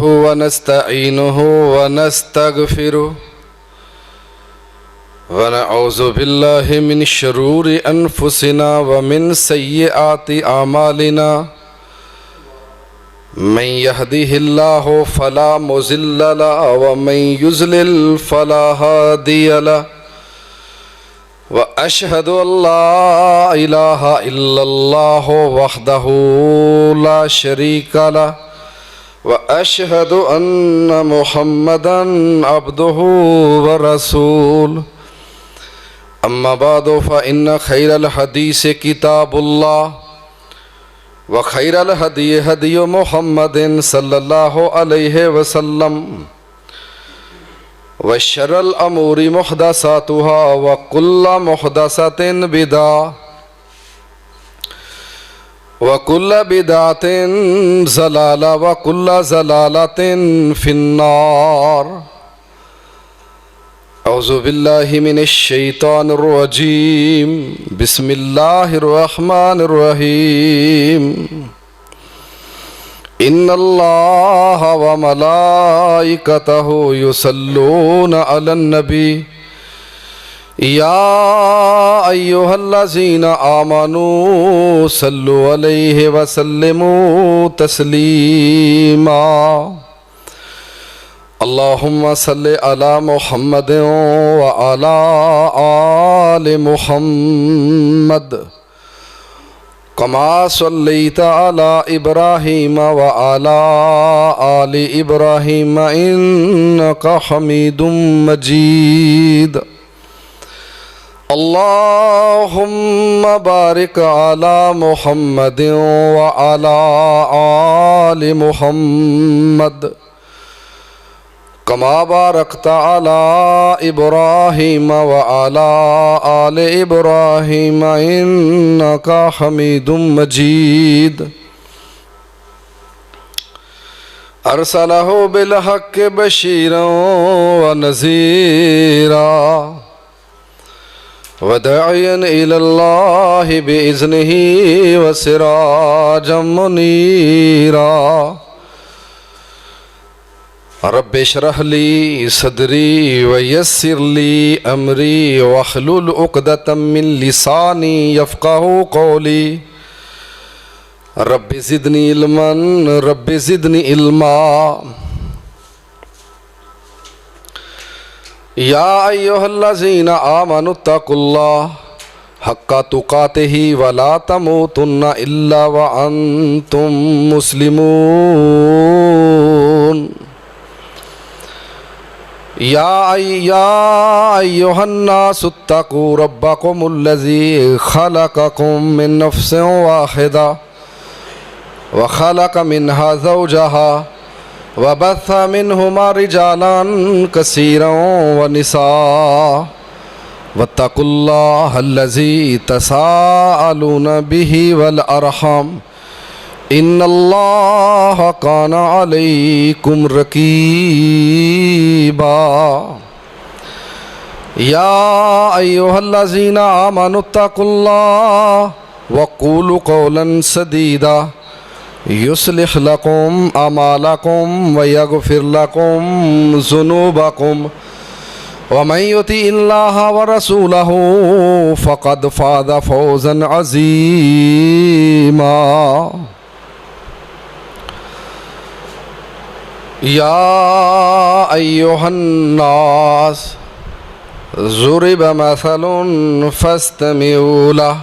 नहमदुहु व नस्तईनुहु व नस्तगफिरुहु व नऊज़ु बिल्लाहि मिन शुरूरि अनफुसिना व मिन सय्यिआति आमालिना मन यहदिहिल्लाहु फला मुज़िल्ल लहु व मन युज़लिल फला हादिय लहु व अशहदु अल्ला इलाहा इल्लल्लाहु वहदहु ला शरीका लहु व अशहदु अन्ना मुहम्मदन अब्दुहु व रसूलुहु अम्मा बादु फ़इन्न खैरल हदीस किताबुल्लाह व खैरल हदी हदी मुहम्मदिन सल्लल्लाहु अलैहि वसल्लम व शर्रल अमूरि मुहदसातुहा व कुल्ला मुहदसतिन बिदा व कुल्ला बिदातिन ज़लाला व कुल्ला ज़लालतिन फिन्नार। औज़ु बिल्लाहि मिनश शैतानिर रजीम। बिस्मिल्लाहिर रहमानिर रहीम। इन्नल्लाहा व मलाइकतहु युसल्लूना अलन नबी या अय्युहल्लज़ीना आमनू सल्लु अलैहि व सल्लिमू तस्लीमा। अल्लाहुम्मा सल्लि अला मुहम्मद व अला आलि मुहम्मद कमा सल्लैता अला इब्राहीम व अला आलि इब्राहीम इन्नका हमीदुम मजीद। अल्लाहुम्मा बारिक अला मुहम्मद व अला आलि मुहम्मद कमा बारकता अला इब्राहीम व अला आलि इब्राहीम इन्नका हमीदुम मजीद। अरसलहु बिलहक्कि बशीरन व नज़ीरा व दाइयन इलल्लाहि बिइज़्निहि व सिराजम मुनीरा। रब्बि इश्रह ली सदरी व यस्सिर ली अमरी वहलुल उक़दतम मिन लिसानी यफ़क़हू क़ौली। Rabbi ज़िदनी इल्मन rabbi ज़िदनी इल्मा। या अय्युहल्लज़ीना आमनुत्तक़ुल्लाह हक़्क़ तुक़ातिही व ला तमूतुन्ना इल्ला व अंतुम मुस्लिमून। या अय्युहन्नासु इत्तक़ू रब्बकुमुल्लज़ी ख़लक़कुम मिन नफ़्सिन वाहिदा व ख़लक़ मिन्हा ज़ौजहा व बस्स मिन्हुमा रिजालन कसीरन व निसाअ वत्तक़ुल्लाहल्लज़ी तसाअलूना बिही वल अरहम इन्नल्लाह काना अलैकुम रकीबा। या अय्युहल्लज़ीना आमनुत्तक़ुल्लाह व क़ूलू क़ौलन सदीदा युस्लिह लकुम अमालकुम व यग़फ़िर लकुम ज़ुनूबकुम व मन युतिइल्लाह व रसूलहू फ़क़द फ़ाज़ फ़ौज़न अज़ीमा। या अय्युहन्नास ज़ुरिब मसलुन फ़स्तमिऊ लहु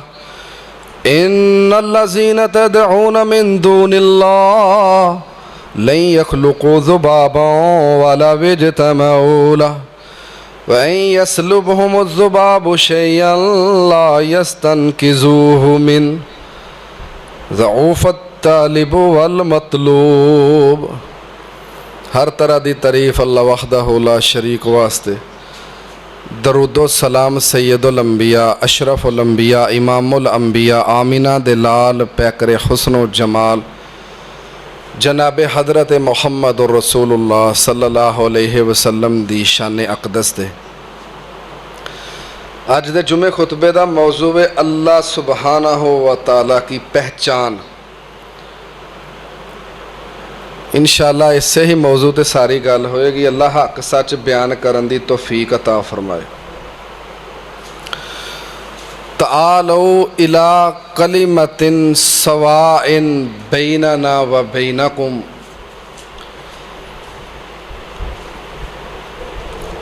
इन्नल्लज़ीना तदऊन मिन दूनिल्लाह लन यख़्लुक़ू ज़ुबाबन वलव इज्तमऊ लहु व इन यस्लुबहुमुज़्ज़ुबाबु शयअन ला यस्तनक़िज़ूहु मिन ज़ऊफ़त तालिब वल मतलूब। हर तरह दी तारीफ़ अल्लाह वहदहु ला शरीक वास्ते। दरूदो सलाम सैयदुल अंबिया अशरफुल अंबिया इमामुल अंबिया आमिना दे लाल पैकरे हुस्नो जमाल जनाब हज़रत मुहम्मद रसूलुल्लाह सल्लल्लाहु अलैहि वसल्लम दी शान अक़दस दे। अज दे जुमे खुतबे दा मौजू है अल्लाह सुबहानहु व तआला की पहचान। इंशाअल्लाह इससे ही मौजू ते सारी गल होएगी। अल्लाह हक सच बयान करन दी तौफीक अता फरमाए। तालो इला कलिमतिन सवाइन बैनना व बैनकुम,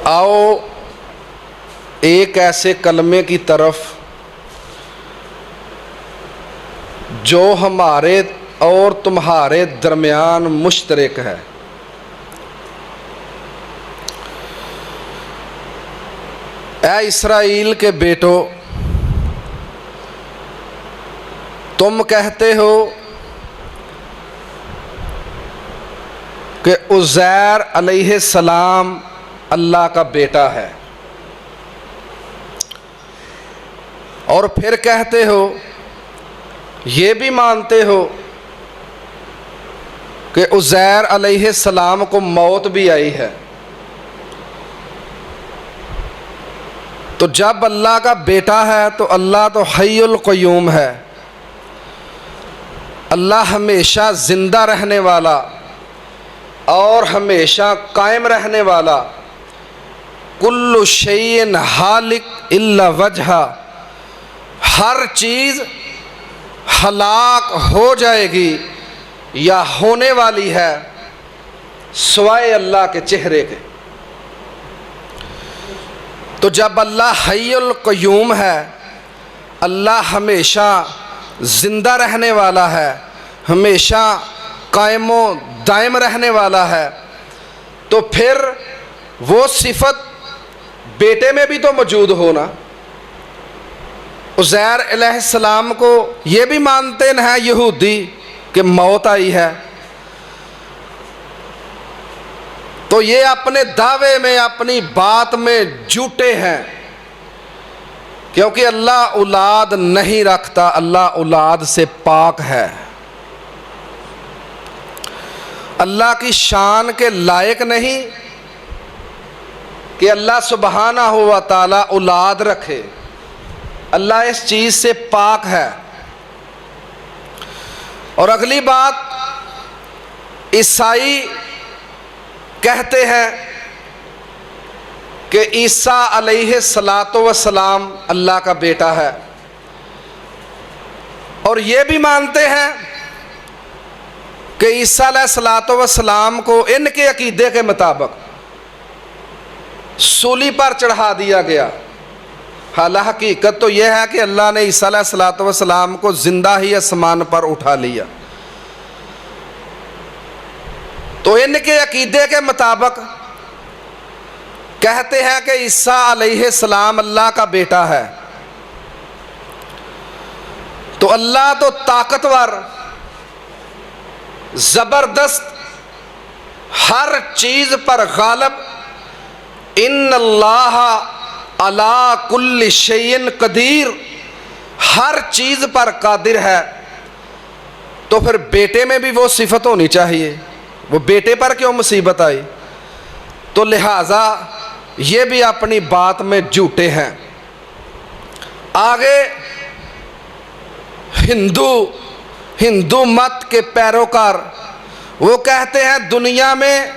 आओ एक ऐसे कलमे की तरफ जो हमारे और तुम्हारे दरमियान मुश्तरक है। ऐ इसराइल के बेटो, तुम कहते हो कि उज़ैर अलैहिस्सलाम अल्लाह का बेटा है, और फिर कहते हो, ये भी मानते हो कि उज़ैर अलैहिस्सलाम को मौत भी आई है। तो जब अल्लाह का बेटा है तो अल्लाह तो हय्युल क़य्यूम है, अल्लाह हमेशा ज़िंदा रहने वाला और हमेशा कायम रहने वाला, कुल्लु शैइन हालिक इल्ला वजहा, हर चीज़ हलाक हो जाएगी या होने वाली है सिवाय अल्लाह के चेहरे के। तो जब अल्लाह हय्युल क़य्यूम है, अल्लाह हमेशा ज़िंदा रहने वाला है, हमेशा कायमो दायम रहने वाला है, तो फिर वो सिफत बेटे में भी तो मौजूद होना। उज़ैर अलैहिस्सलाम को ये भी मानते हैं यहूदी कि मौत आई है, तो ये अपने दावे में अपनी बात में झूठे हैं, क्योंकि अल्लाह औलाद नहीं रखता, अल्लाह औलाद से पाक है। अल्लाह की शान के लायक नहीं कि अल्लाह सुब्हानहू व तआला औलाद रखे, अल्लाह इस चीज़ से पाक है। और अगली बात, ईसाई कहते हैं कि ईसा अलैहिस्सलातु वस्सलाम अल्लाह का बेटा है, और ये भी मानते हैं कि ईसा अलैहिस्सलातु वस्सलाम को इनके अकीदे के मुताबिक सूली पर चढ़ा दिया गया। हालांकि हकीकत तो यह है कि अल्लाह ने ईसा अलैहिस्सलातु वस्सलाम को जिंदा ही आसमान पर उठा लिया। तो इनके अकीदे के मुताबिक कहते हैं कि ईसा अलैहिस्सलाम अल्लाह का बेटा है। तो अल्लाह तो ताकतवर, ज़बरदस्त, हर चीज़ पर गालिब, इन्नल्लाह अला कुल्लि शैइन कदीर, हर चीज़ पर कादिर है। तो फिर बेटे में भी वो सिफत होनी चाहिए, वो बेटे पर क्यों मुसीबत आई? तो लिहाजा ये भी अपनी बात में झूठे हैं। आगे हिंदू मत के पैरोकार वो कहते हैं दुनिया में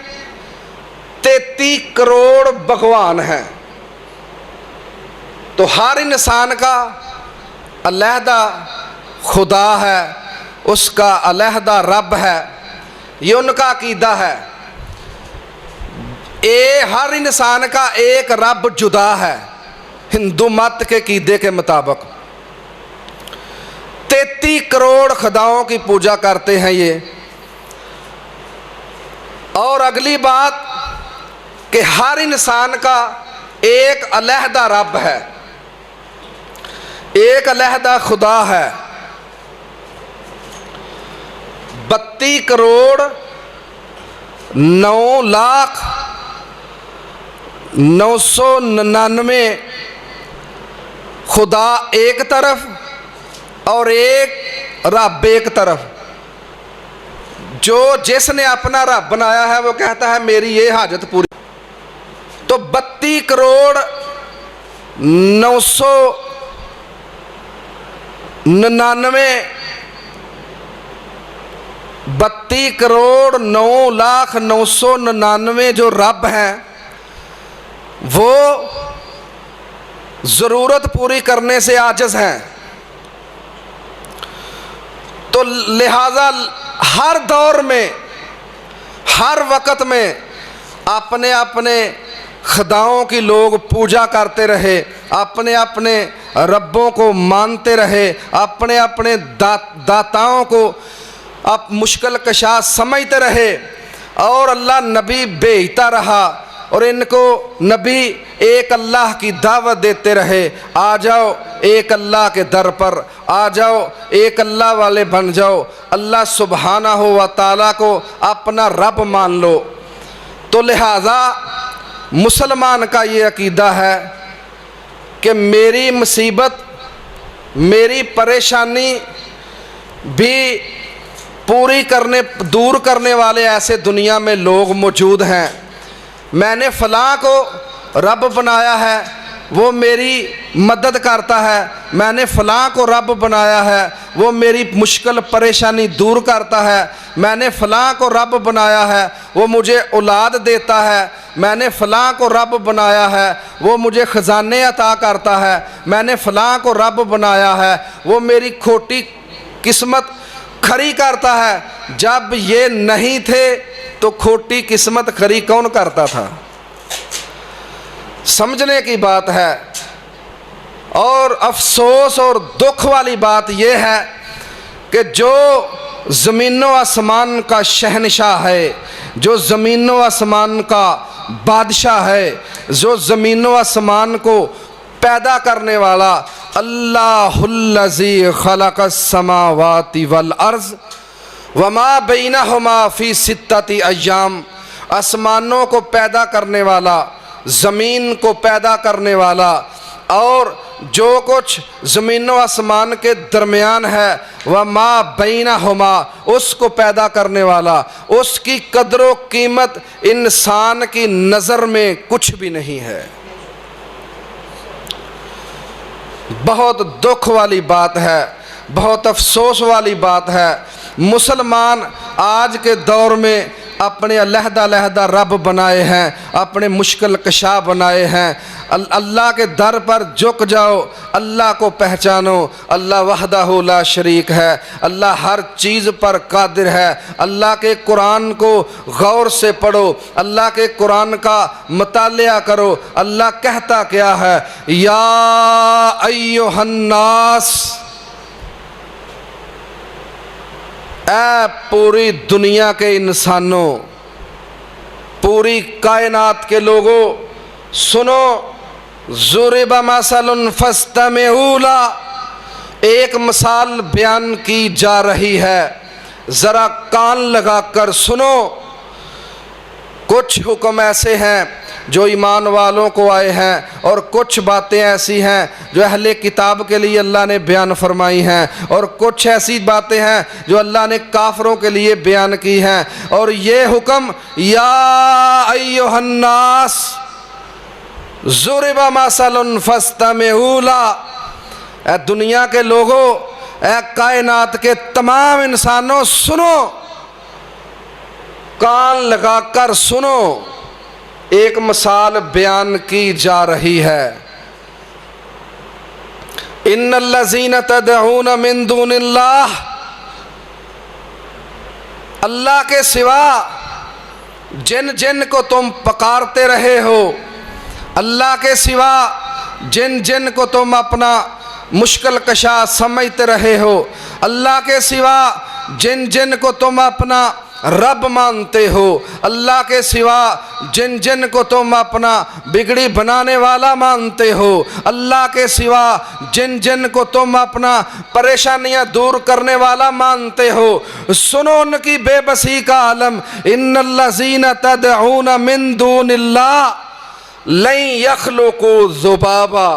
33 करोड़ भगवान हैं, तो हर इंसान का अलहदा खुदा है, उसका अलहदा रब है, ये उनका अकीदा है। हर इंसान का एक रब जुदा है हिंदू मत के अकीदे के मुताबिक। 33 करोड़ खुदाओं की पूजा करते हैं ये। और अगली बात कि हर इंसान का एक अलहदा रब है, एक अलहदा खुदा है। 32 करोड़ 9,09,99 खुदा एक तरफ और एक रब एक तरफ। जो जिसने अपना रब बनाया है वो कहता है मेरी ये हाजत पूरी। तो 32 करोड़ 999 32,09,999 जो रब हैं वो ज़रूरत पूरी करने से आजिज़ हैं। तो लिहाजा हर दौर में, हर वक़्त में अपने अपने खुदाओं की लोग पूजा करते रहे, अपने अपने रब्बों को मानते रहे, अपने अपने दाताओं को आप मुश्किल कशा समझते रहे, और अल्लाह नबी भेजता रहा और इनको नबी एक अल्लाह की दावत देते रहे, आ जाओ एक अल्लाह के दर पर, आ जाओ एक अल्लाह वाले बन जाओ, अल्लाह सुब्हानहू व तआला को अपना रब मान लो। तो लिहाजा मुसलमान का ये अकीदा है कि मेरी मुसीबत, मेरी परेशानी भी पूरी करने, दूर करने वाले ऐसे दुनिया में लोग मौजूद हैं। मैंने फ़लाँ को रब बनाया है, वो मेरी मदद करता है। मैंने फ़लाँ को रब बनाया है, वो मेरी मुश्किल परेशानी दूर करता है। मैंने फ़लाँ को रब बनाया है, वो मुझे औलाद देता है। मैंने फ़लाँ को रब बनाया है, वो मुझे ख़जाने अता करता है। मैंने फ़लाँ को रब बनाया है, वो मेरी खोटी किस्मत खरी करता है। जब ये नहीं थे तो खोटी किस्मत खरी कौन करता था? समझने की बात है। और अफसोस और दुख वाली बात यह है कि जो ज़मीनों आसमान का शहनशाह है, जो ज़मीनों आसमान का बादशाह है, जो ज़मीनों आसमान को पैदा करने वाला, अल्लाहुल्लज़ी खलक़स समावाति वल अर्ज़ वमा बैनहुमा फ़ी सित्तति अय्याम, आसमानों को पैदा करने वाला, ज़मीन को पैदा करने वाला, और जो कुछ ज़मीनों आसमान के दरमियान है, वमा बैनहुमा, उसको पैदा करने वाला, उसकी कदर कीमत इंसान की नज़र में कुछ भी नहीं है। बहुत दुख वाली बात है, बहुत अफसोस वाली बात है। मुसलमान आज के दौर में अपने अलहदा रब बनाए हैं, अपने मुश्किल कशा बनाए हैं। अल्लाह के दर पर झुक जाओ, अल्लाह को पहचानो। अल्लाह वहदहू ला शरीक है, अल्लाह हर चीज़ पर कादिर है। अल्लाह के कुरान को गौर से पढ़ो, अल्लाह के कुरान का मुतालिया करो। अल्लाह कहता क्या है? या अय्युहन्नास, ऐ पूरी दुनिया के इंसानों, पूरी कायनात के लोगों, सुनो। ज़ुरिब मसलुन फस्तमिऊ ला, एक मिसाल बयान की जा रही है, ज़रा कान लगाकर सुनो। कुछ हुक्म ऐसे हैं जो ईमान वालों को आए हैं, और कुछ बातें ऐसी हैं जो अहले किताब के लिए अल्लाह ने बयान फरमाई हैं, और कुछ ऐसी बातें हैं जो अल्लाह ने काफरों के लिए बयान की हैं। और ये हुक्म, या अय्युहन्नास ज़ुरिब मसलुन फस्तमिऊ ला, ऐ दुनिया के लोगों, ऐ कायनात के तमाम इंसानों, सुनो, कान लगाकर सुनो। एक मिसाल बयान की जा रही है। इन्नल्लज़ीना तदऊन मिन दूनिल्लाह, अल्लाह के सिवा जिन जिन को तुम पुकारते रहे हो, अल्लाह के सिवा जिन जिन को तुम अपना मुश्किल कशा समझते रहे हो, अल्लाह के सिवा जिन जिन को तुम अपना रब मानते हो, अल्लाह के सिवा जिन जिन को तुम अपना बिगड़ी बनाने वाला मानते हो, अल्लाह के सिवा जिन जिन को तुम अपना परेशानियां दूर करने वाला मानते हो, सुनो उनकी बेबसी का आलम। इन्नल्लज़ीना तदऊन मिन दूनिल्लाह लन यख्लुकू ज़ुबाबा,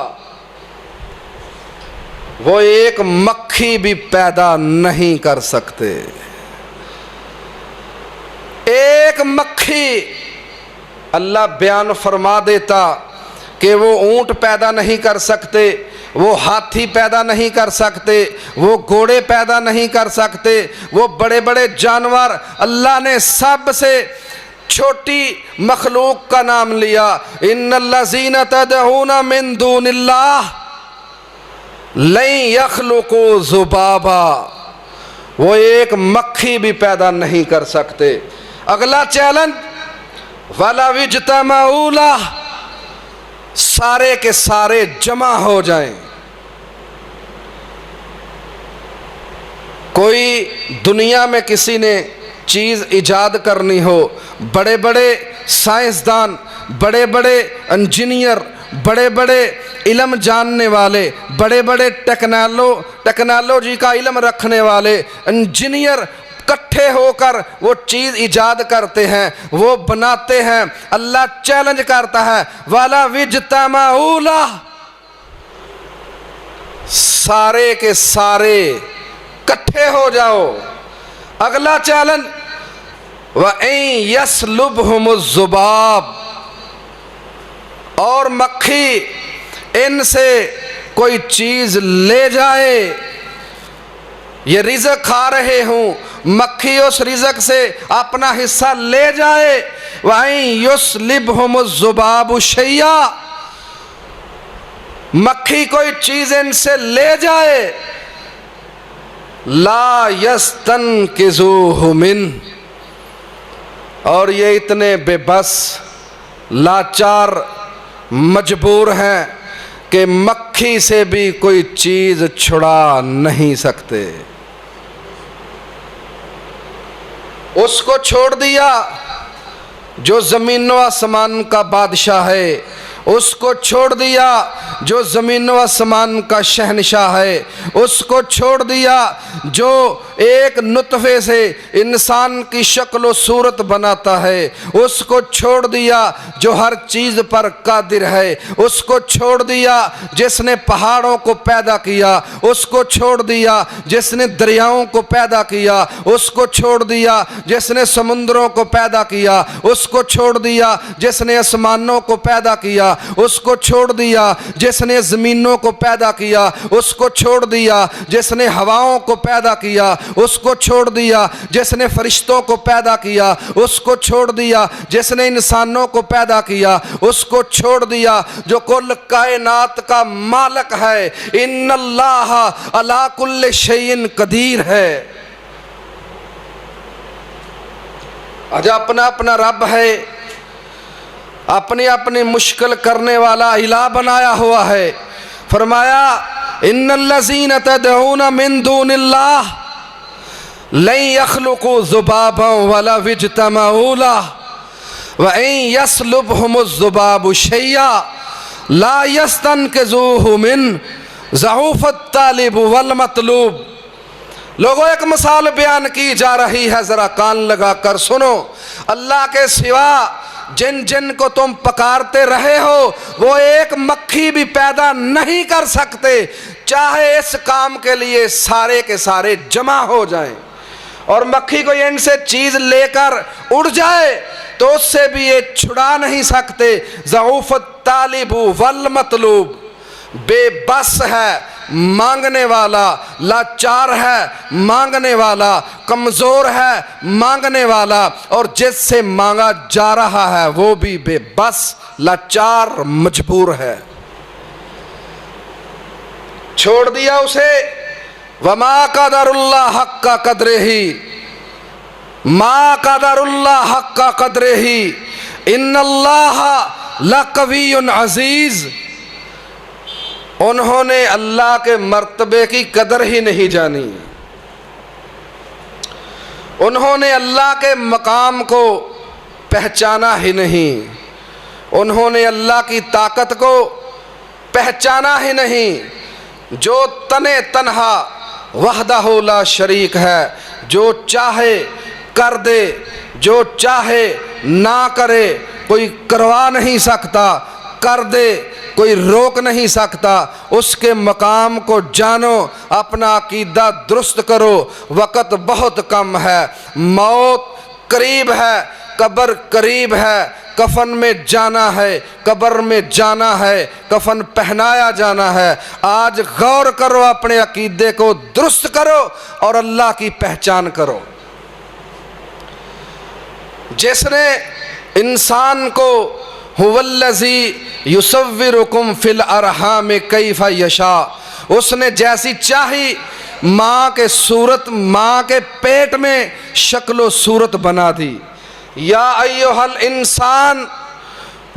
वो एक मक्खी भी पैदा नहीं कर सकते। एक मक्खी, अल्लाह बयान फरमा देता कि वो ऊंट पैदा नहीं कर सकते, वो हाथी पैदा नहीं कर सकते, वो घोड़े पैदा नहीं कर सकते, वो बड़े बड़े जानवर, अल्लाह ने सबसे छोटी मखलूक का नाम लिया। इन्नल्लज़ीना तदऊना मिन दूनिल्लाह लन यखलुकू ज़ुबाबा, वो एक मक्खी भी पैदा नहीं कर सकते। अगला चैलेंज, वला विज्तमाऊ लह, सारे के सारे जमा हो जाएं। कोई दुनिया में किसी ने चीज़ इजाद करनी हो, बड़े बड़े साइंसदान, बड़े बड़े इंजीनियर, बड़े बड़े इल्म जानने वाले, बड़े बड़े टेक्नोलॉजी का इल्म रखने वाले इंजीनियर इकट्ठे होकर वो चीज़ इजाद करते हैं, वो बनाते हैं। अल्लाह चैलेंज करता है, वाला विज्तमाऊ लह, सारे के सारे इकट्ठे हो जाओ। अगला चैलेंज, वइन यसलुबहुमुज़ ज़ुबाब, और मक्खी इनसे कोई चीज़ ले जाए, ये रिज़्क़ खा रहे हूँ, मक्खी उस रिज़्क़ से अपना हिस्सा ले जाए। वइन युस्लिबहुमुज़ ज़ुबाबु शैया, मक्खी कोई चीज़ इनसे ले जाए, ला यस्तनकिज़ूहु मिन, और ये इतने बेबस लाचार मजबूर हैं कि मक्खी से भी कोई चीज़ छुड़ा नहीं सकते। उसको छोड़ दिया जो ज़मीन व आसमान का बादशाह है, उसको छोड़ दिया जो ज़मीन व आसमान का शहनशाह है, उसको छोड़ दिया जो एक नुतफ़े से इंसान की शक्ल व सूरत बनाता है, उसको छोड़ दिया जो हर चीज़ पर कादिर है, उसको छोड़ दिया जिसने पहाड़ों को पैदा किया, उसको छोड़ दिया जिसने दरियाओं को पैदा किया, उसको छोड़ दिया जिसने समुद्रों को पैदा किया, उसको छोड़ दिया जिसने आसमानों को पैदा किया, उसको छोड़ दिया जिसने ज़मीनों को पैदा किया, उसको छोड़ दिया जिसने हवाओं को पैदा किया, उसको छोड़ दिया जिसने फरिश्तों को पैदा किया, उसको छोड़ दिया जिसने इंसानों को पैदा किया, उसको छोड़ दिया जो कुल कायनात का मालिक है। इन्नल्लाह अला कुल्लि शैइन कदीर है। आज अपना अपना रब है, अपनी अपनी मुश्किल करने वाला इलाह बनाया हुआ है। फरमाया, इन्नल्लज़ीना तदऊना मिन दूनिल्लाह लन यखलुकू ज़ुबाबन वला विज्तमाऊ लह वइन यसलुबहुमुज़ ज़ुबाबु शैया ला यस्तनकिज़ूहु मिन ज़ऊफ़त तालिब वल मतलूब। लोगों, एक मिसाल बयान की जा रही है, ज़रा कान लगा कर सुनो। अल्लाह के सिवा जिन जिन को तुम पकारते रहे हो वो एक मक्खी भी पैदा नहीं कर सकते, चाहे इस काम के लिए सारे के सारे जमा हो जाएं। और मक्खी को इनसे चीज़ लेकर उड़ जाए तो उससे भी ये छुड़ा नहीं सकते। ज़ऊफ़त तालिबु वल मतलूब, बेबस है मांगने वाला, लाचार है मांगने वाला, कमज़ोर है मांगने वाला, और जिससे मांगा जा रहा है वो भी बेबस लाचार मजबूर है। छोड़ दिया उसे। वमा क़दरुल्लाह हक़्क़ क़द्रिही, मा क़दरुल्लाह हक़्क़ क़द्रिही, इन्नल्लाह लक़वियुन अज़ीज़। उन्होंने अल्लाह के मर्तबे की कदर ही नहीं जानी, उन्होंने अल्लाह के मकाम को पहचाना ही नहीं, उन्होंने अल्लाह की ताकत को पहचाना ही नहीं। जो तने तन्हा वहदहु ला शरीक है, जो चाहे कर दे, जो चाहे ना करे, कोई करवा नहीं सकता, कर दे कोई रोक नहीं सकता। उसके मकाम को जानो, अपना अकीदा दुरुस्त करो। वक़्त बहुत कम है, मौत करीब है, कब्र करीब है, कफन में जाना है, कब्र में जाना है, कफन पहनाया जाना है। आज गौर करो, अपने अकीदे को दुरुस्त करो और अल्लाह की पहचान करो। जिसने इंसान को हुवल्लज़ी युसव्विरुकुम फिल अरहाम कैफा यशा, उसने जैसी चाही माँ के सूरत, माँ के पेट में शक्लो सूरत बना दी। या अय्युहल इंसान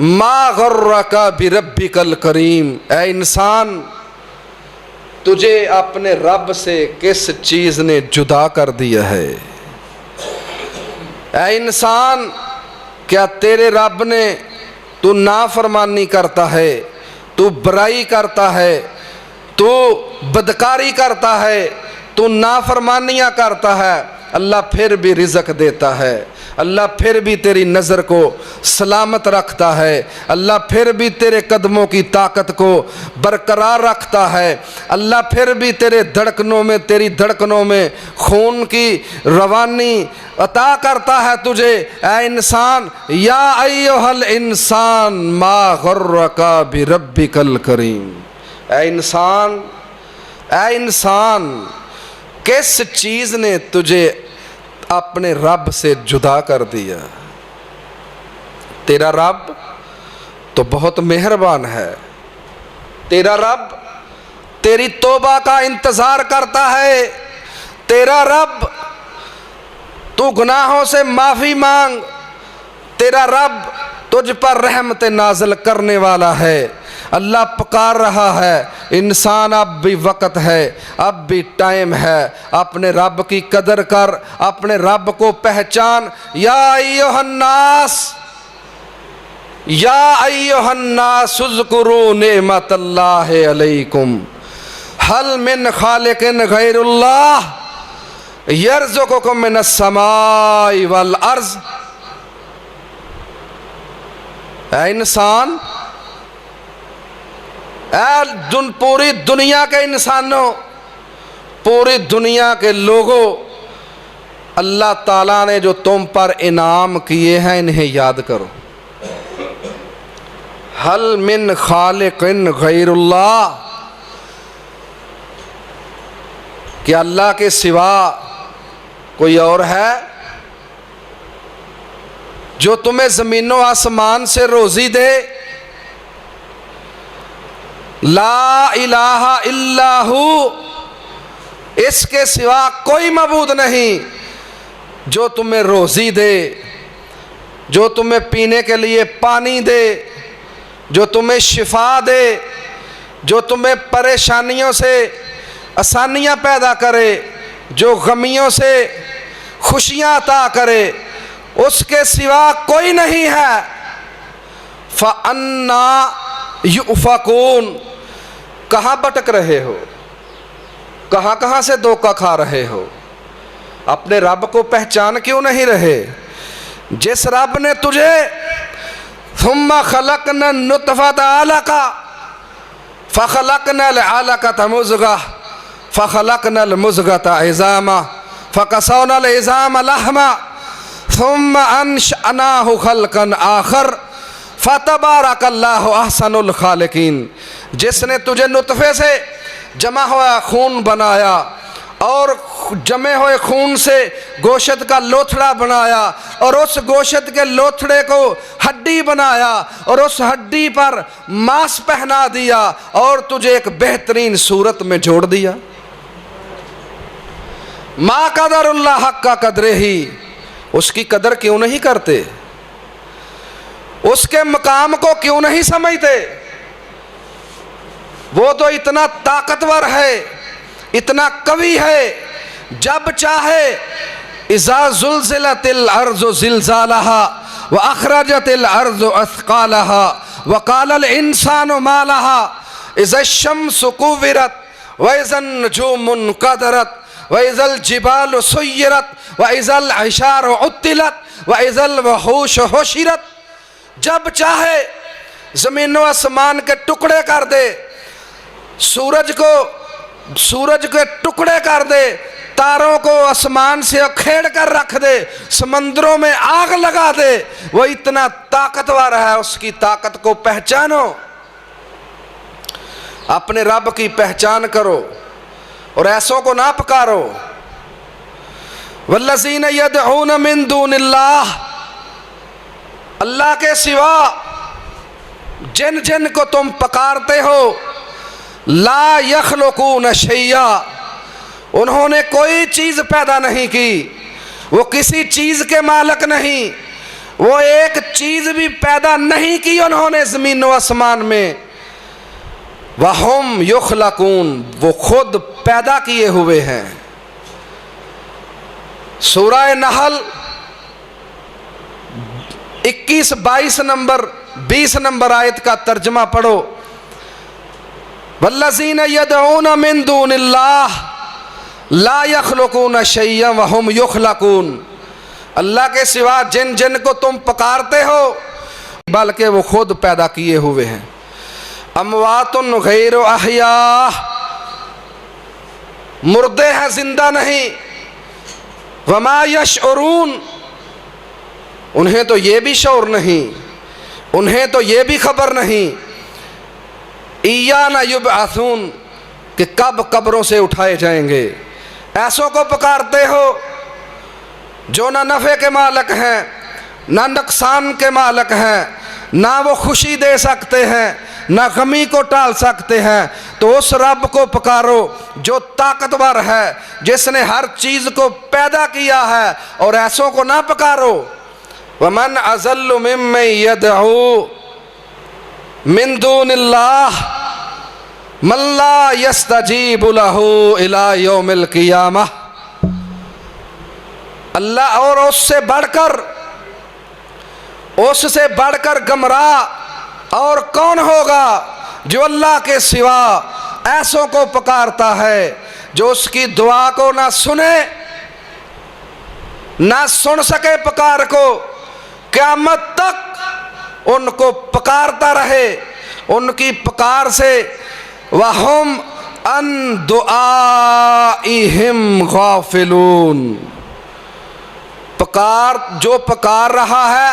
मा गर्रका बिरब्बिकल करीम, ऐ इंसान तुझे अपने रब से किस चीज़ ने जुदा कर दिया है। ऐ इंसान क्या तेरे रब ने, तू नाफरमानी करता है, तू बुराई करता है, तू बदकारी करता है, तू नाफरमानियाँ करता है, अल्लाह फिर भी रिज़्क़ देता है, अल्लाह फिर भी तेरी नज़र को सलामत रखता है, अल्लाह फिर भी तेरे कदमों की ताकत को बरकरार रखता है, अल्लाह फिर भी तेरे धड़कनों में, तेरी धड़कनों में खून की रवानी अता करता है तुझे। ऐ इंसान, या अय्युहल इंसान मा गर्रका बिरब्बिकल करीम, ऐ इंसान, ऐ इंसान किस चीज़ ने तुझे अपने रब से जुदा कर दिया। तेरा रब तो बहुत मेहरबान है, तेरा रब तेरी तौबा का इंतज़ार करता है, तेरा रब, तू गुनाहों से माफ़ी मांग, तेरा रब तुझ पर रहमत नाज़िल करने वाला है। अल्लाह पुकार रहा है, इंसान अब भी वक़्त है, अब भी टाइम है, अपने रब की कदर कर, अपने रब को पहचान। या अय्युहन्नास, या अय्युहन्नास उज़्कुरू निअमतल्लाहि अलैकुम हल मिन खालिकिन गैरुल्लाह यर्ज़ुकुकुम मिनस समाई वल अर्ज़। ऐ इंसान, पूरी दुनिया के इंसानों, पूरी दुनिया के लोगों, अल्लाह ताला ने जो तुम पर इनाम किए हैं इन्हें याद करो। हल मिन खालिकिन गैरुल्लाह, क्या अल्लाह के सिवा कोई और है जो तुम्हें ज़मीनों आसमान से रोज़ी दे? ला इलाहा इल्लाहु, इसके सिवा कोई मबूद नहीं जो तुम्हें रोज़ी दे, जो तुम्हें पीने के लिए पानी दे, जो तुम्हें शिफा दे, जो तुम्हें परेशानियों से आसानियाँ पैदा करे, जो गमियों से खुशियाँ अता करे, उसके सिवा कोई नहीं है। फ़अन्ना युफ़कून, कहाँ भटक रहे हो, कहाँ कहाँ से धोखा खा रहे हो, अपने रब को पहचान क्यों नहीं रहे? जिस रब ने तुझे थुम्मा खलकना नुतफ़ता अलका फ़खलकनल अलकता मुज़गा फ़खलकनल मुज़गता इज़ामा फ़कसौनल इज़ामा लहमा थुम्मा अंशअनाहु खल्कन आखर फ़तबारकल्लाहु अहसनुल खालिकीन। जिसने तुझे नुतफ़े से जमा हुआ खून बनाया और जमे हुए खून से गोश्त का लोथड़ा बनाया और उस गोश्त के लोथड़े को हड्डी बनाया और उस हड्डी पर मांस पहना दिया और तुझे एक बेहतरीन सूरत में जोड़ दिया। मा कदरुल्लाह हक्का कदरे ही, उसकी कदर क्यों नहीं करते? उसके मकाम को क्यों नहीं समझते? वो तो इतना ताकतवर है, इतना कवि है, जब चाहे इज़ा ज़ुल्ज़िलतिल अर्ज़ु ज़िल्ज़ालहा व अख़रजतिल अर्ज़ु अथक़ालहा व क़ालल इंसानु मा लहा इज़ा शम्सु कुव्विरत व इज़न नुजूमु क़दरत व इज़ल जिबालु सुय्यरत व इज़ल इशारु उत्तिलत व इज़ल वहूशु हुशिरत। जब चाहे ज़मीन व आसमान के टुकड़े कर दे, सूरज के टुकड़े कर दे, तारों को आसमान से अखेड़ कर रख दे, समंदरों में आग लगा दे, वो इतना ताकतवर है, उसकी ताकत को पहचानो, अपने रब की पहचान करो और ऐसों को ना पुकारो। वल्लज़ीन यदऊन मिन दूनिल्लाह, अल्लाह के सिवा जिन जिन को तुम पुकारते हो, ला यखलुकून शैया, उन्होंने कोई चीज पैदा नहीं की, वो किसी चीज के मालिक नहीं, वो एक चीज भी पैदा नहीं की उन्होंने जमीन व आसमान में। वहुम युखलकून, वो खुद पैदा किए हुए हैं। सूरह नहल 21, 22 नंबर 20 नंबर आयत का तर्जमा पढ़ो। वल्लज़ीन यदऊन मिन दूनिल्लाह ला यखलुकून शैय्यन वहुम युखलकून, अल्लाह के सिवा जिन जिन को तुम पुकारते हो बल्कि वो खुद पैदा किए हुए हैं। अमवातुन गैरु अहया, मुर्दे हैं, जिंदा नहीं। वमा यशउरून, उन्हें तो ये भी शऊर नहीं, उन्हें तो ये भी खबर नहीं। इय्याना युबअसून, कि कब कब्रों से उठाए जाएंगे। ऐसों को पुकारते हो जो ना नफ़े के मालिक हैं, ना नुकसान के मालिक हैं, ना वो खुशी दे सकते हैं, ना गमी को टाल सकते हैं। तो उस रब को पुकारो जो ताकतवर है, जिसने हर चीज़ को पैदा किया है, और ऐसों को ना पुकारो। वमन अज़ल्लु मिम्मन यदऊ मिन दूनिल्लाह मन ला यस्तजीबु लहू इला यौमिल क़ियामह, अल्लाह और उससे बढ़कर गमराह और कौन होगा जो अल्लाह के सिवा ऐसों को पुकारता है, जो उसकी दुआ को ना सुने, ना सुन सके पुकार को, क़यामत तक उनको पुकारता रहे, उनकी पुकार से। वहुम अन दुआइहिम गाफिलून, जो पुकार रहा है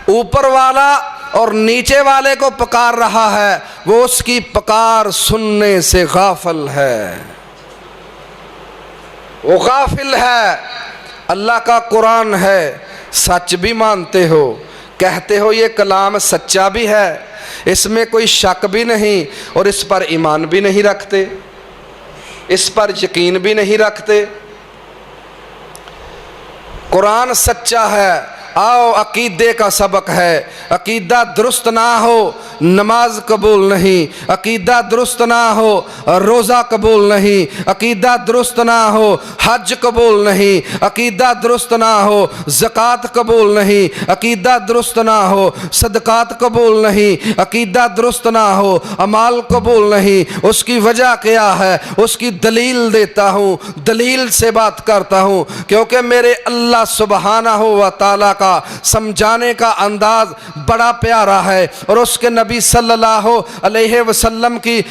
ऊपर वाला और नीचे वाले को पुकार रहा है, वो उसकी पुकार सुनने से गाफिल है, वो गाफिल है। अल्लाह का कुरान है, सच भी मानते हो, कहते हो ये कलाम सच्चा भी है, इसमें कोई शक भी नहीं, और इस पर ईमान भी नहीं रखते, इस पर यकीन भी नहीं रखते। कुरान सच्चा है, आओ अकीदे का सबक है। अकीदा दुरुस्त ना हो नमाज कबूल नहीं, अकीदा दुरुस्त ना हो रोज़ा कबूल नहीं, अकीदा दुरुस्त ना हो हज कबूल नहीं, अकीदा दुरुस्त ना हो ज़कात कबूल नहीं, अकीदा दुरुस्त ना हो सदक़ात कबूल नहीं, अकीदा दुरुस्त ना हो अमाल कबूल नहीं। उसकी वजह क्या है, उसकी दलील देता हूँ, दलील से बात करता हूँ, क्योंकि मेरे अल्लाह सुब्हानहू व तआला का समझाने का अंदाज बड़ा प्यारा है, और उसके नबी सल्लल्लाहु अलैहि वसल्लम की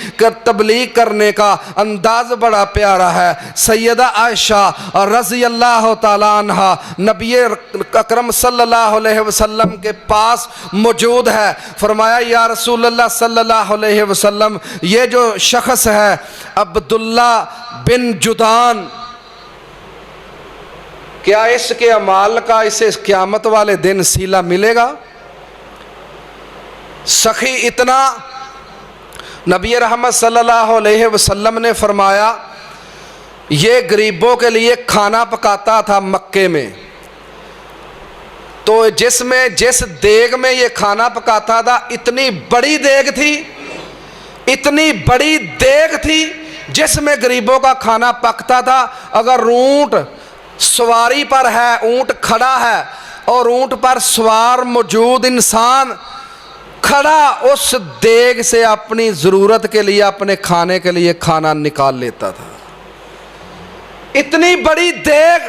तबलीग करने का अंदाज बड़ा प्यारा है। सैयदा आयशा रज़ी अल्लाह तआला अन्हा नबी अकरम सल्लल्लाहु अलैहि वसल्लम के पास मौजूद है। फरमाया या रसूल अल्लाह सल्लल्लाहु अलैहि वसल्लम, ये जो शख्स है अब्दुल्ला बिन जुदान, क्या इसके अमाल का इसे क़यामत वाले दिन सीला मिलेगा? सखी इतना, नबी रहमत सल्लल्लाहु अलैहि वसल्लम ने फरमाया, ये गरीबों के लिए खाना पकाता था मक्के में, तो जिस देग में ये खाना पकाता था, इतनी बड़ी देग थी, इतनी बड़ी देग थी जिसमें गरीबों का खाना पकता था। अगर ऊंट सवारी पर है, ऊंट खड़ा है और ऊंट पर सवार मौजूद इंसान खड़ा, उस देग से अपनी ज़रूरत के लिए, अपने खाने के लिए खाना निकाल लेता था। इतनी बड़ी देग।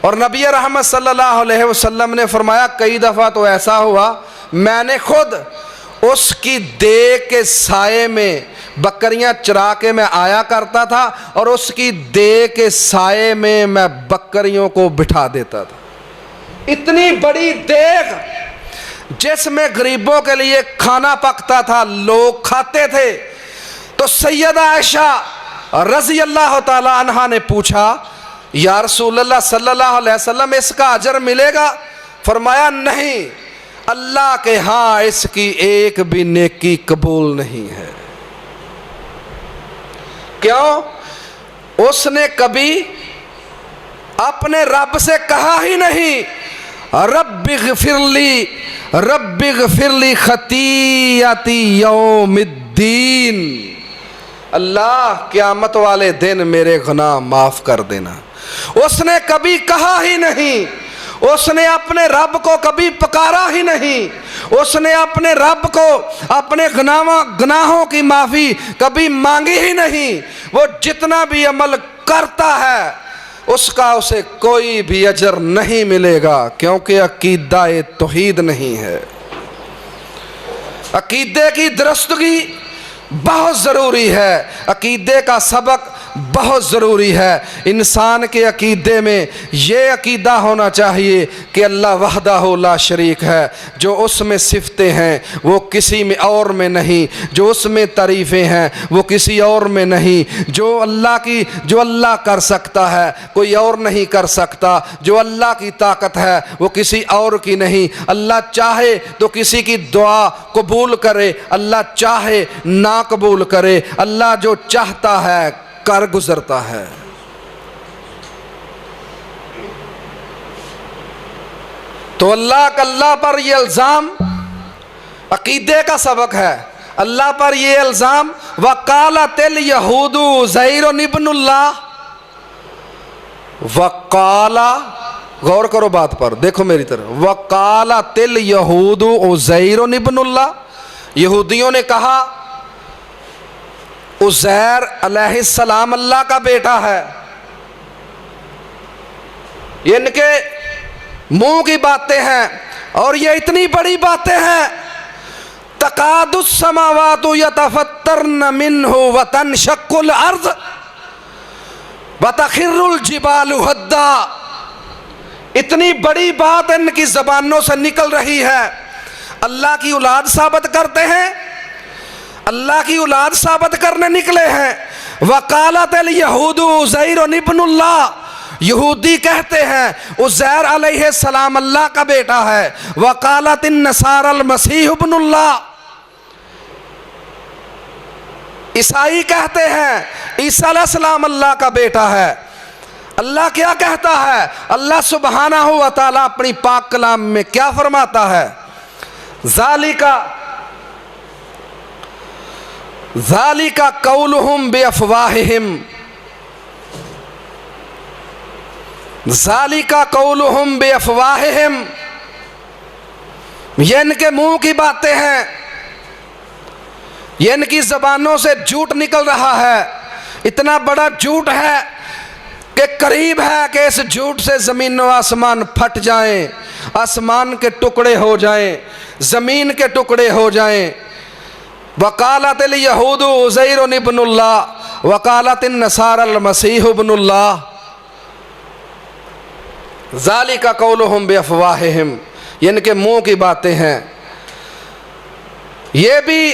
और नबी रहमत सल्लल्लाहु अलैहि वसल्लम ने फरमाया, कई दफ़ा तो ऐसा हुआ मैंने खुद उसकी देह के साये में बकरियां चरा के मैं आया करता था और उसकी देह के साये में मैं बकरियों को बिठा देता था। इतनी बड़ी देग जिसमें गरीबों के लिए खाना पकता था, लोग खाते थे। तो सैयदा आयशा रज़ी अल्लाह ताला अन्हा ने पूछा, या रसूलल्लाह सल्लल्लाहु अलैहि वसल्लम, इसका अजर मिलेगा? फरमाया नहीं, अल्लाह के हाँ इसकी एक भी नेकी कबूल नहीं है। क्यों? उसने कभी अपने रब से कहा ही नहीं, रब्बिग़फिरली रब्बिग़फिरली खतीयती यौमिद्दीन, अल्लाह क़यामत वाले दिन मेरे गुनाह माफ़ कर देना। उसने कभी कहा ही नहीं, उसने अपने रब को कभी पुकारा ही नहीं, उसने अपने रब को अपने गुनाहों की माफ़ी कभी मांगी ही नहीं। वो जितना भी अमल करता है उसका उसे कोई भी अजर नहीं मिलेगा, क्योंकि अकीदा तौहीद नहीं है। अकीदे की दुरुस्तगी बहुत ज़रूरी है, अकीदे का सबक बहुत ज़रूरी है। इंसान के अकीदे में ये अकीदा होना चाहिए कि अल्लाह वहदहू ला शरीक है, जो उसमें सिफ़तें हैं वो किसी में और में नहीं, जो उसमें तारीफ़ें हैं वो किसी और में नहीं, जो अल्लाह कर सकता है कोई और नहीं कर सकता, जो अल्लाह की ताकत है वो किसी और की नहीं। अल्लाह चाहे तो किसी की दुआ कबूल करे, अल्लाह चाहे ना कबूल करे, अल्लाह जो चाहता है कर गुजरता है। तो अल्लाह पर ये इल्ज़ाम अकीदे का सबक है। अल्लाह पर ये इल्ज़ाम, वकालतिल यहूदु उज़ैर इब्नुल्लाह, वकाला, गौर करो बात पर, देखो मेरी तरफ, वकालतिल यहूदु उज़ैर इब्नुल्लाह, यहूदियों ने कहा उज़ैर अलैहिस्सलाम अल्लाह का बेटा है। ये इनके मुंह की बातें हैं और ये इतनी बड़ी बातें हैं, तकादुस समावातु यतफत्तरन मिन्हु व तनशक्कुल अर्ज़ व तखिर्रुल जिबालु हद्दा। इतनी बड़ी बात इनकी ज़बानों से निकल रही है। अल्लाह की औलाद साबित करते हैं, अल्लाह की औलाद साबित करने निकले हैं। वकालतिल यहूदु उज़ैर इब्नुल्लाह, यहूदी कहते हैं उज़ैर अलैहिस्सलाम अल्लाह का बेटा है। वकालतिन नसारल मसीह इब्नुल्लाह, ईसाई कहते हैं ईसा अलैहिस्सलाम अल्लाह का बेटा है। अल्लाह क्या कहता है? अल्लाह सुब्हानहू व तआला अपनी पाक कलाम में क्या फरमाता है? ज़ालिका कौलुहुम बिअफ़वाहिहिम, ज़ालिका कौलुहुम बिअफ़वाहिहिम, ये इनके मुंह की बातें हैं, ये इनकी ज़बानों से झूठ निकल रहा है। इतना बड़ा झूठ है कि करीब है कि इस झूठ से ज़मीन व आसमान फट जाएं, आसमान के टुकड़े हो जाएं, ज़मीन के टुकड़े हो जाएं। वकालतिल यहूदु उज़ैर इब्नुल्लाह वकालतिन नसारल मसीह इब्नुल्लाह, ज़ालिका कौलुहुम बिअफ़वाहिहिम, इनके मुंह की बातें हैं। ये भी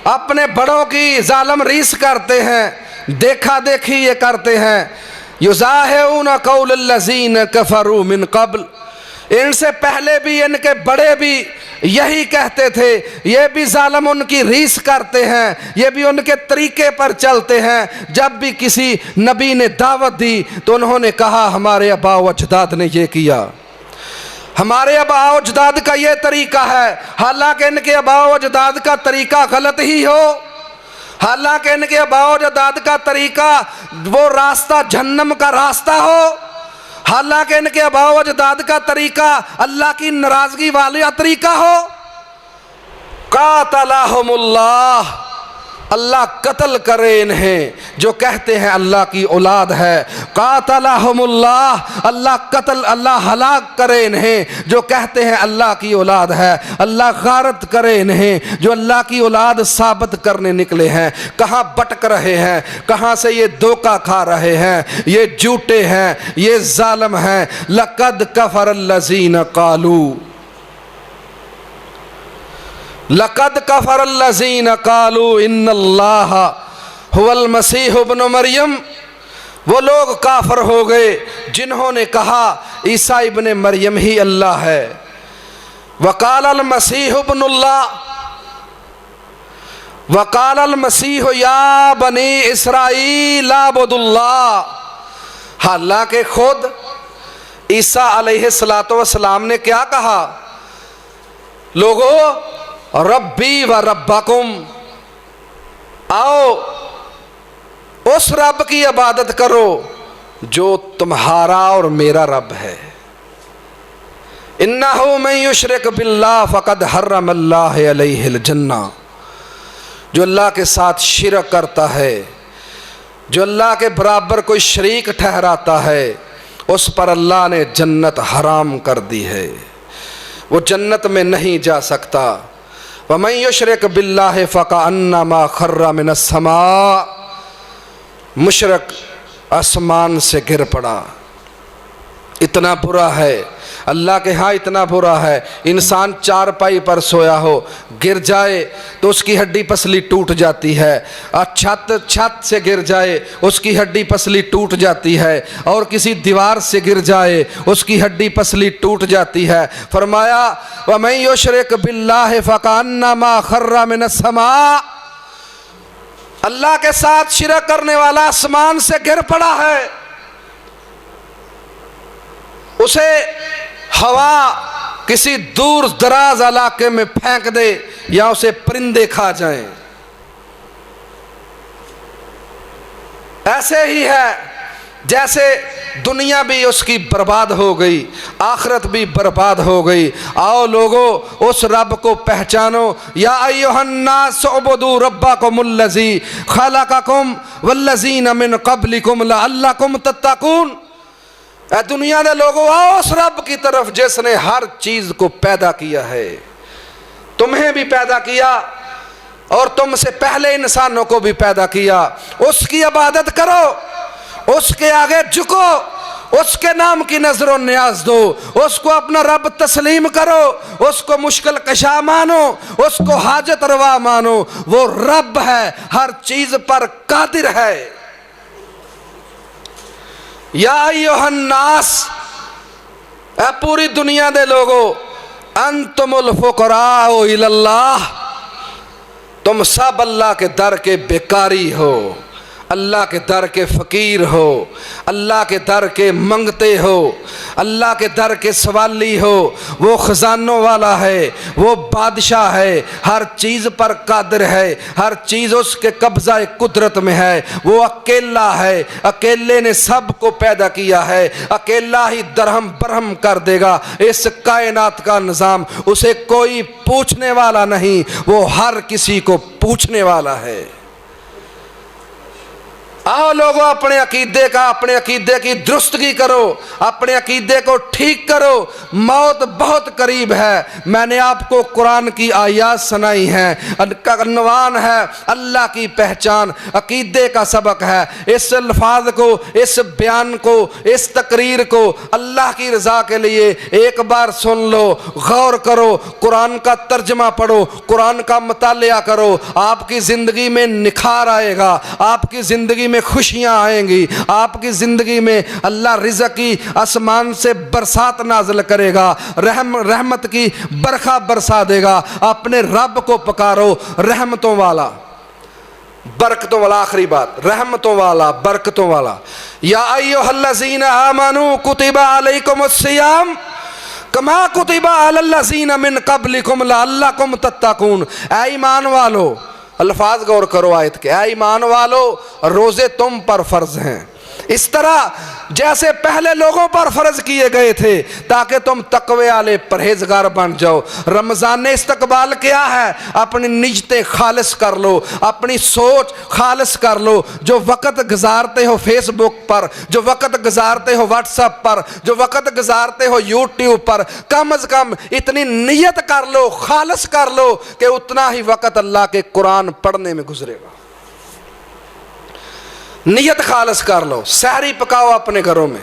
अपने बड़ों की जालिम रीस करते हैं, देखा देखी ये करते हैं। युज़ाहिऊन कौलल्लज़ीन कफ़रू मिन क़ब्ल, इनसे पहले भी इनके बड़े भी यही कहते थे। ये भी जालिम उनकी रीस करते हैं, ये भी उनके तरीके पर चलते हैं। जब भी किसी नबी ने दावत दी तो उन्होंने कहा हमारे आबा व अजदाद ने ये किया, हमारे आबा व अजदाद का ये तरीका है। हालांकि इनके आबा व अजदाद का तरीका गलत ही हो, हालांकि इनके आबा व अजदाद का तरीका वो रास्ता जहन्नम का रास्ता हो, हालांकि इनके आबा व अजदाद का तरीका अल्लाह की नाराजगी वाला तरीका हो। कातलहुमुल्लाह, अल्लाह कत्ल करे इन्हें जो कहते हैं अल्लाह की औलाद है। कातलहुमुल्लाह, अल्लाह हलाक करे इन्हें जो कहते हैं अल्लाह की औलाद है। अल्लाह गारत करे इन्हें जो अल्लाह की औलाद साबित करने निकले हैं। कहाँ भटक रहे हैं, कहाँ से ये धोखा खा रहे हैं, ये झूठे हैं, ये जालिम हैं। लक़द कफ़रल्लज़ीना क़ालू, लक़द कफ़रल्लज़ीना क़ालू इन्नल्लाह हुवल मसीह इब्न मरियम। वो लोग काफर हो गए जिन्होंने कहा ईसा इब्न मरियम ही अल्लाह है। वक़ालल मसीह इब्नुल्लाह, वक़ालल मसीह या बनी इसराईल अबुदुल्लाह। हालांकि खुद ईसा अलैहिस्सलातु वस्सलाम ने क्या कहा, लोगों रब्बी व रब्बकुम, आओ उस रब की इबादत करो जो तुम्हारा और मेरा रब है। इन्नहु मन युशरिक बिल्लाह फ़क़द हर्रमल्लाहु अलैहिल जन्नह। जो अल्लाह के साथ शिरक करता है, जो अल्लाह के बराबर कोई शरीक ठहराता है, उस पर अल्लाह ने जन्नत हराम कर दी है, वो जन्नत में नहीं जा सकता। वमन युशरिक बिल्लाहि फ़कअन्नमा खर्रा मिनस समा, मुशरक आसमान से गिर पड़ा। इतना बुरा है अल्लाह के यहाँ, इतना बुरा है। इंसान चारपाई पर सोया हो, गिर जाए तो उसकी हड्डी पसली टूट जाती है, और छत से गिर जाए उसकी हड्डी पसली टूट जाती है, और किसी दीवार से गिर जाए उसकी हड्डी पसली टूट जाती है। फरमाया वमन युशरिक बिल्लाहि फ़कअन्नमा खर्रा मिनस समा, अल्लाह के साथ शिरक करने वाला आसमान से गिर पड़ा है, उसे हवा किसी दूर दराज इलाके में फेंक दे या उसे परिंदे खा जाएं। ऐसे ही है जैसे दुनिया भी उसकी बर्बाद हो गई, आखिरत भी बर्बाद हो गई। आओ लोगों उस रब को पहचानो। या अय्युहन्नास उबुदू रब्बकुमुल्लज़ी खलक़कुम वल्लज़ीना मिन क़ब्लिकुम लअल्लकुम तत्तक़ून। ऐ दुनिया के लोगों आओ उस रब की तरफ जिसने हर चीज को पैदा किया है, तुम्हें भी पैदा किया और तुमसे पहले इंसानों को भी पैदा किया। उसकी इबादत करो, उसके आगे झुको, उसके नाम की नजरों न्याज दो, उसको अपना रब तस्लीम करो, उसको मुश्किल कशा मानो, उसको हाजत रवा मानो। वो रब है, हर चीज पर कादिर है। या अय्युहन्नास, पूरी दुनिया दे लोगो, अंतुमुल फुकराउ इलल्लाह, तुम सब अल्लाह के दर के बेकारी हो, अल्लाह के दर के फ़कीर हो, अल्लाह के दर के मंगते हो, अल्लाह के दर के सवाली हो। वो ख़जानों वाला है, वो बादशाह है, हर चीज़ पर कादिर है, हर चीज़ उसके कब्ज़ा कुदरत में है। वो अकेला है, अकेले ने सब को पैदा किया है, अकेला ही दरहम बरहम कर देगा इस कायनात का निज़ाम। उसे कोई पूछने वाला नहीं, वो हर किसी को पूछने वाला है। आओ लोगों अपने अकीदे की दुरुस्तगी करो, अपने अकीदे को ठीक करो। मौत बहुत करीब है। मैंने आपको कुरान की आयत सुनाई है, अनवान है अल्लाह की पहचान, अकीदे का सबक है। इस अल्फाज को, इस बयान को, इस तकरीर को अल्लाह की रज़ा के लिए एक बार सुन लो, गौर करो, कुरान का तर्जमा पढ़ो, कुरान का मुतालिया करो। आपकी ज़िंदगी में निखार आएगा, आपकी ज़िंदगी में खुशियां आएंगी, आपकी जिंदगी में अल्लाह रिज़्क़ की आसमान से बरसात नाज़िल करेगा, रहमत की बरखा बरसा देगा। अपने रब को पुकारो, रहमतों वाला, बरकतों वाला। आखिरी बात, रहमतों वाला, बरकतों वाला। या अय्युहल्लज़ीना आमनू कुतिबा अलैकुमुस्सियाम कमा कुतिबा अलल्लज़ीना मिन क़ब्लिकुम लअल्लकुम तत्तक़ून। ऐ ईमान वालो, अल्फाज गौर करो आयत के, ऐ ईमान वालो रोज़े तुम पर फ़र्ज हैं, इस तरह जैसे पहले लोगों पर फर्ज किए गए थे, ताकि तुम तकवे वाले परहेजगार बन जाओ। रमज़ान इस्तकबाल क्या है? अपनी निजते खालिस कर लो, अपनी सोच खालिस कर लो। जो वक़्त गुजारते हो फेसबुक पर, जो वक़्त गुजारते हो व्हाट्सएप पर, जो वक़्त गुजारते हो यूट्यूब पर, कम अज़ कम इतनी नियत कर लो, खालिस कर लो कि उतना ही वक़्त अल्लाह के कुरान पढ़ने में गुजरेगा। नियत खालिस कर लो। सहरी पकाओ अपने घरों में,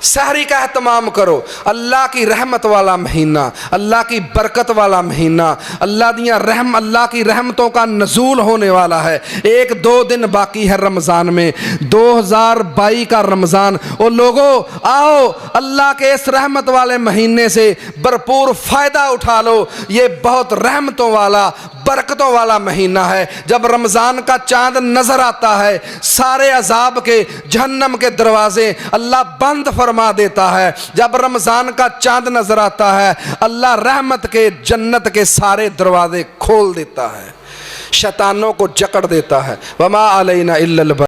सहरी का एहतमाम करो। अल्लाह की रहमत वाला महीना, अल्लाह की बरकत वाला महीना, अल्लाह की रहमतों का नज़ूल होने वाला है। 1-2 दिन बाकी है रमज़ान में, 2022 का रमज़ान। ओ लोगो, आओ अल्लाह के इस रहमत वाले महीने से भरपूर फ़ायदा उठा लो। ये बहुत रहमतों वाला, बरकतों वाला महीना है। जब रमज़ान का चांद नज़र आता है, सारे अजाब के, जहन्नम के दरवाजे अल्लाह बंद फरमा देता है। जब रमज़ान का चांद नज़र आता है, अल्लाह रहमत के, जन्नत के सारे दरवाजे खोल देता है, शैतानों को जकड़ देता है। वमा अलैना इल्लल